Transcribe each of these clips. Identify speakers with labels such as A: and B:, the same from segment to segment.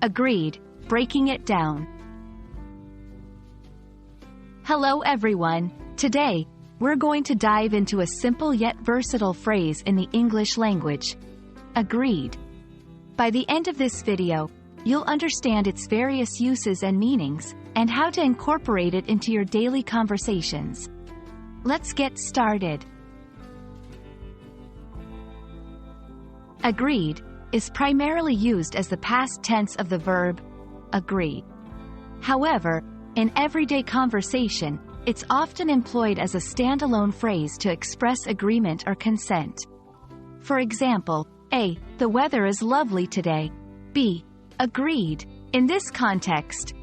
A: Agreed, breaking it down. Hello everyone. Today, we're going to dive into a simple yet versatile phrase in the English language. Agreed. By the end of this video, you'll understand its various uses and meanings, and how to incorporate it into your daily conversations. Let's get started. Agreed is primarily used as the past tense of the verb agree. However, in everyday conversation, it's often employed as a standalone phrase to express agreement or consent. For example, A. The weather is lovely today. B. Agreed. In this context,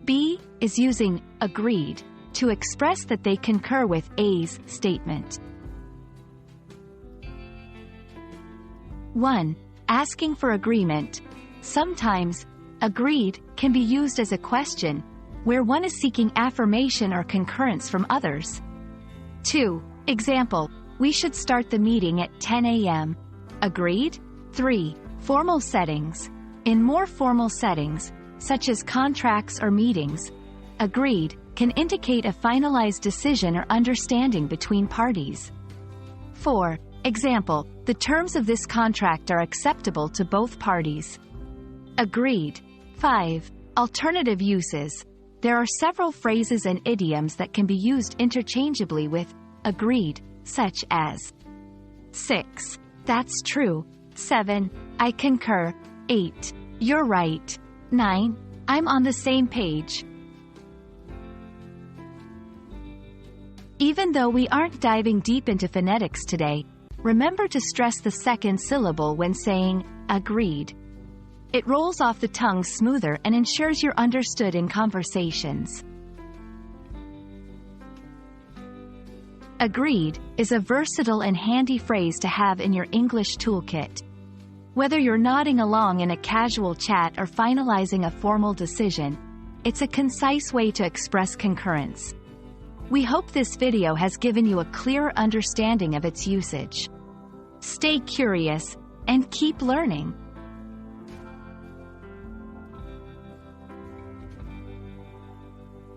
A: B is using agreed to express that they concur with A's statement. 1. Asking for agreement. Sometimes, agreed can be used as a question, where one is seeking affirmation or concurrence from others. 2. Example, we should start the meeting at 10 a.m. Agreed? 3. Formal settings. In more formal settings, such as contracts or meetings, agreed can indicate a finalized decision or understanding between parties. 4. Example, the terms of this contract are acceptable to both parties. Agreed. 5. Alternative uses. There are several phrases and idioms that can be used interchangeably with agreed, such as 6. That's true. 7. I concur. 8. You're right. 9. I'm on the same page. Even though we aren't diving deep into phonetics today, remember to stress the second syllable when saying agreed. It rolls off the tongue smoother and ensures you're understood in conversations. Agreed is a versatile and handy phrase to have in your English toolkit. Whether you're nodding along in a casual chat or finalizing a formal decision, it's a concise way to express concurrence. We hope this video has given you a clearer understanding of its usage. Stay curious and keep learning.